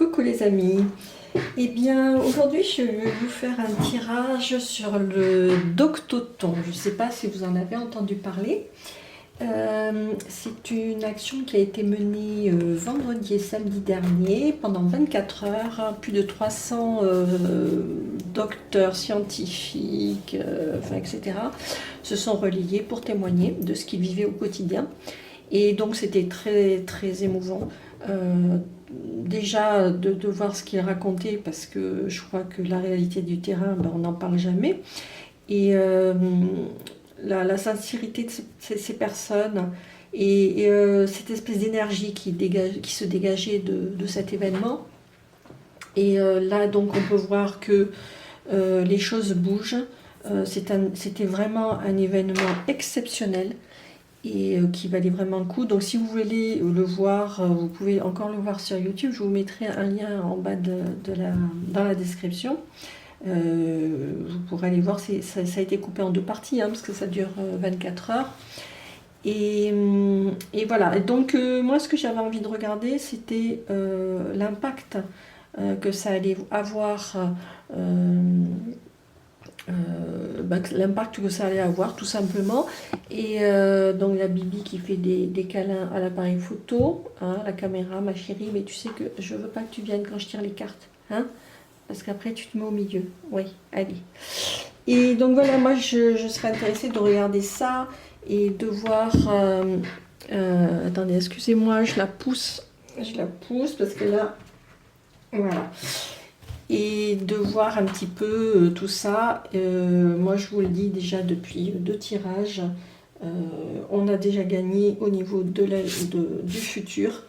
Coucou les amis. Eh bien aujourd'hui je vais vous faire un tirage sur le Doctoton. Je ne sais pas si vous en avez entendu parler. C'est une action qui a été menée vendredi et samedi dernier pendant 24 heures. Plus de 300 docteurs, scientifiques, etc. se sont relayés pour témoigner de ce qu'ils vivaient au quotidien. Et donc c'était très émouvant. Déjà de voir ce qu'ils racontaient, parce que je crois que la réalité du terrain, on n'en parle jamais. Et la sincérité de ces personnes et cette espèce d'énergie qui se dégageait de cet événement. Et là, donc, on peut voir que les choses bougent. C'était vraiment un événement exceptionnel et qui valait vraiment le coup. Donc si vous voulez le voir, vous pouvez encore le voir sur YouTube. Je vous mettrai un lien en bas dans la description. Vous pourrez aller voir, ça a été coupé en deux parties, parce que ça dure 24 heures. Et voilà. Et donc moi, ce que j'avais envie de regarder, c'était l'impact que ça allait avoir, l'impact que ça allait avoir, tout simplement. Et donc la Bibi qui fait des câlins à l'appareil photo, la caméra, ma chérie, mais tu sais que je veux pas que tu viennes quand je tire les cartes, parce qu'après tu te mets au milieu. Oui, allez. Et donc voilà, moi je serais intéressée de regarder ça et de voir. Attendez, excusez-moi, je la pousse parce que là, voilà. Et de voir un petit peu tout ça. Moi je vous le dis déjà depuis deux tirages, on a déjà gagné au niveau du futur.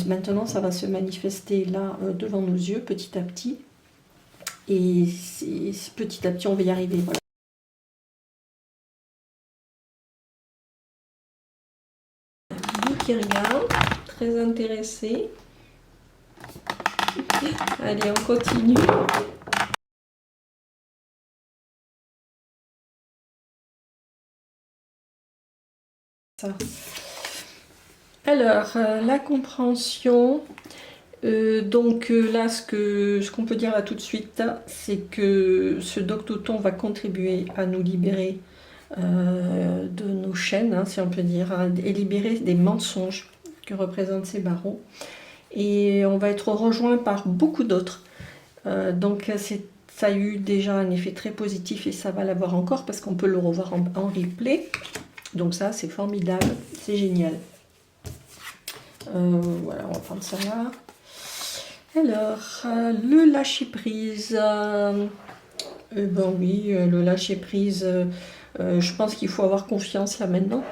Maintenant ça va se manifester là devant nos yeux petit à petit. Et petit à petit on va y arriver. Voilà. Lui qui regarde, très intéressé. Allez, on continue. Ça. Alors, la compréhension. Donc là, ce qu'on peut dire là tout de suite, c'est que ce Doctoton va contribuer à nous libérer de nos chaînes, si on peut dire, et libérer des mensonges que représentent ces barreaux. Et on va être rejoint par beaucoup d'autres. Donc ça a eu déjà un effet très positif et ça va l'avoir encore parce qu'on peut le revoir en replay. Donc ça, c'est formidable, c'est génial. Voilà, on va prendre ça là. Alors, le lâcher-prise. Ben oui, le lâcher-prise, je pense qu'il faut avoir confiance là maintenant.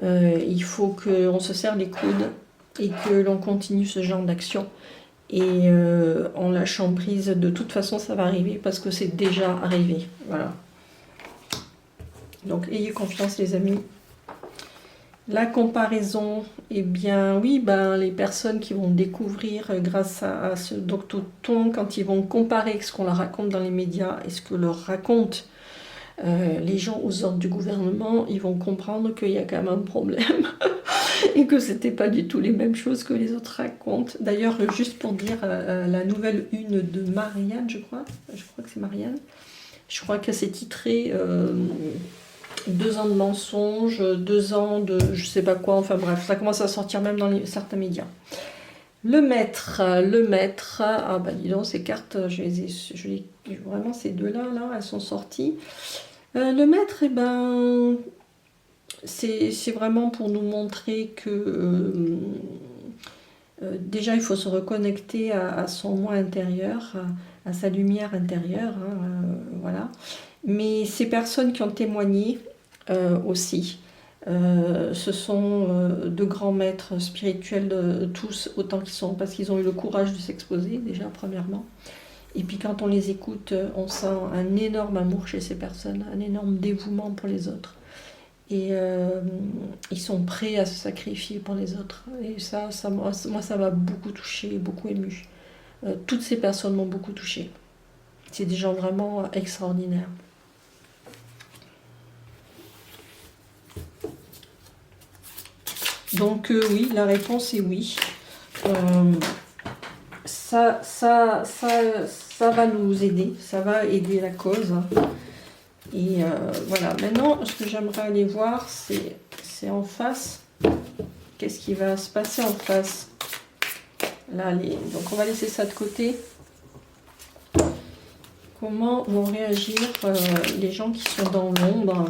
Il faut qu'on se serre les coudes et que l'on continue ce genre d'action. Et en lâchant prise, de toute façon, ça va arriver parce que c'est déjà arrivé. Voilà. Donc, ayez confiance, les amis. La comparaison, eh bien oui, les personnes qui vont découvrir grâce à ce Doctoton, quand ils vont comparer ce qu'on leur raconte dans les médias et ce que leur racontent les gens aux ordres du gouvernement, ils vont comprendre qu'il y a quand même un problème et que c'était pas du tout les mêmes choses que les autres racontent. D'ailleurs, juste pour dire, la nouvelle une de Marianne, je crois que c'est Marianne, je crois que c'est titré 2 ans de mensonges, 2 ans de je sais pas quoi, enfin bref, ça commence à sortir même dans certains médias. Le maître, ah bah dis donc, ces cartes, vraiment ces deux-là, elles sont sorties. Le maître, eh ben, c'est vraiment pour nous montrer que déjà il faut se reconnecter à son moi intérieur, à sa lumière intérieure, voilà. Mais ces personnes qui ont témoigné aussi, ce sont de grands maîtres spirituels, tous autant qu'ils sont, parce qu'ils ont eu le courage de s'exposer déjà premièrement. Et puis quand on les écoute, on sent un énorme amour chez ces personnes, un énorme dévouement pour les autres. Et ils sont prêts à se sacrifier pour les autres. Et moi, ça m'a beaucoup touchée, beaucoup émue. Toutes ces personnes m'ont beaucoup touchée. C'est des gens vraiment extraordinaires. Donc oui, la réponse est oui. ça va nous aider, ça va aider la cause. Et voilà, maintenant, ce que j'aimerais aller voir, c'est en face. Qu'est-ce qui va se passer en face? Là, donc on va laisser ça de côté. Comment vont réagir les gens qui sont dans l'ombre?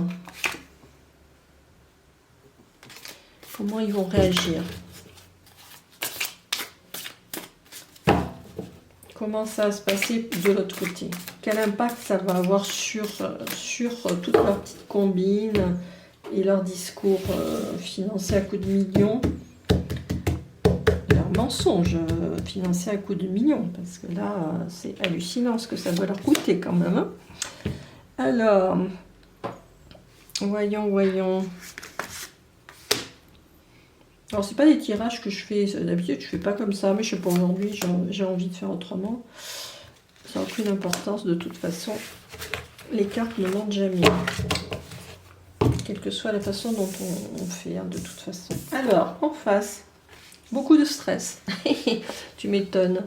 Comment ils vont réagir? Comment ça va se passer de l'autre côté? Quel impact ça va avoir sur toutes leurs petites combines et leurs discours financés à coups de millions? Leurs mensonges financés à coups de millions, parce que là, c'est hallucinant ce que ça doit leur coûter quand même. Hein. Alors, voyons. Alors, c'est pas des tirages que je fais, d'habitude je fais pas comme ça, mais je sais pas, aujourd'hui j'ai envie de faire autrement. Ça n'a aucune importance de toute façon. Les cartes ne mentent jamais. Quelle que soit la façon dont on fait, hein, de toute façon. Alors, en face, beaucoup de stress. Tu m'étonnes.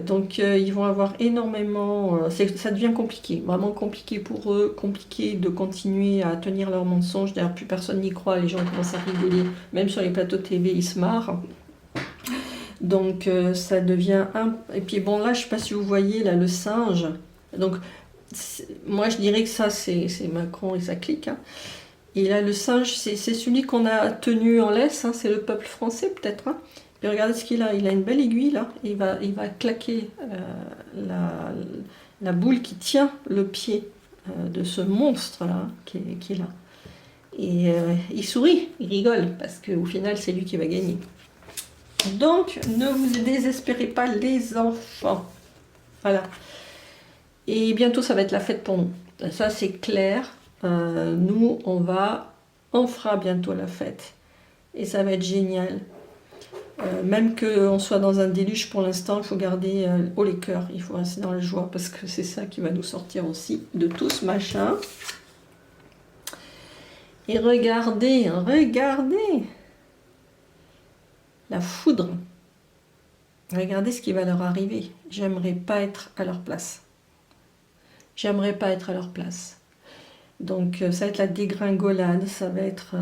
Donc ils vont avoir énormément, ça devient compliqué, vraiment compliqué pour eux, compliqué de continuer à tenir leurs mensonges. D'ailleurs plus personne n'y croit, les gens commencent à rigoler, même sur les plateaux TV ils se marrent. Donc ça devient et puis bon là je sais pas si vous voyez là le singe, donc moi je dirais que ça c'est Macron et sa clique, hein. Et là le singe c'est celui qu'on a tenu en laisse, hein, c'est le peuple français peut-être, hein. Et regardez ce qu'il a, il a une belle aiguille là, il va claquer la boule qui tient le pied de ce monstre là, qui est là. Et il sourit, il rigole, parce qu'au final c'est lui qui va gagner. Donc ne vous désespérez pas les enfants. Voilà. Et bientôt ça va être la fête pour nous. Ça c'est clair. Nous on fera bientôt la fête. Et ça va être génial. Même qu'on soit dans un déluge pour l'instant, il faut garder haut les cœurs, il faut rester dans la joie, parce que c'est ça qui va nous sortir aussi de tout ce machin. Et regardez la foudre. Regardez ce qui va leur arriver. J'aimerais pas être à leur place. J'aimerais pas être à leur place. Donc ça va être la dégringolade, ça va être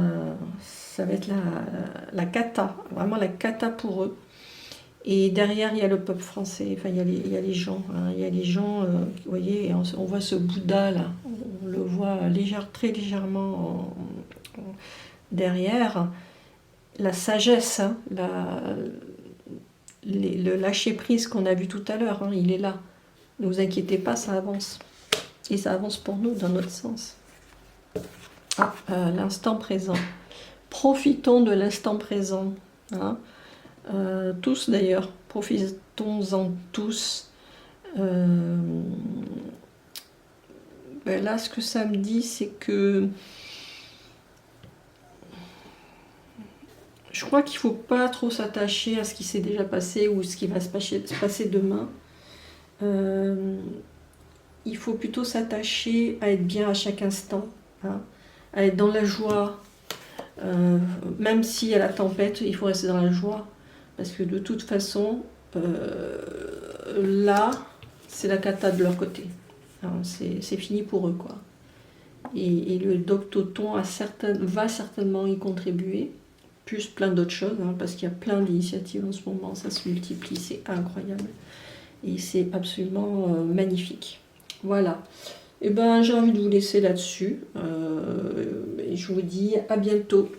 la cata, vraiment la cata pour eux. Et derrière il y a le peuple français, enfin il y a les gens, hein, il y a les gens, vous voyez, on voit ce Bouddha là, on le voit très légèrement derrière. La sagesse, hein, le lâcher prise qu'on a vu tout à l'heure, hein, il est là. Ne vous inquiétez pas, ça avance. Et ça avance pour nous dans notre sens. L'instant présent. Profitons de l'instant présent. Hein. Tous d'ailleurs, profitons-en tous. Là, ce que ça me dit, c'est que je crois qu'il ne faut pas trop s'attacher à ce qui s'est déjà passé ou ce qui va se passer demain. Il faut plutôt s'attacher à être bien à chaque instant, hein, à être dans la joie. Même s'il y a la tempête, il faut rester dans la joie. Parce que de toute façon, là, c'est la cata de leur côté. C'est fini pour eux, quoi. Et le Doctoton va certainement y contribuer, plus plein d'autres choses, hein, parce qu'il y a plein d'initiatives en ce moment, ça se multiplie, c'est incroyable. Et c'est absolument magnifique. Voilà. Et ben, j'ai envie de vous laisser là-dessus. Et je vous dis à bientôt.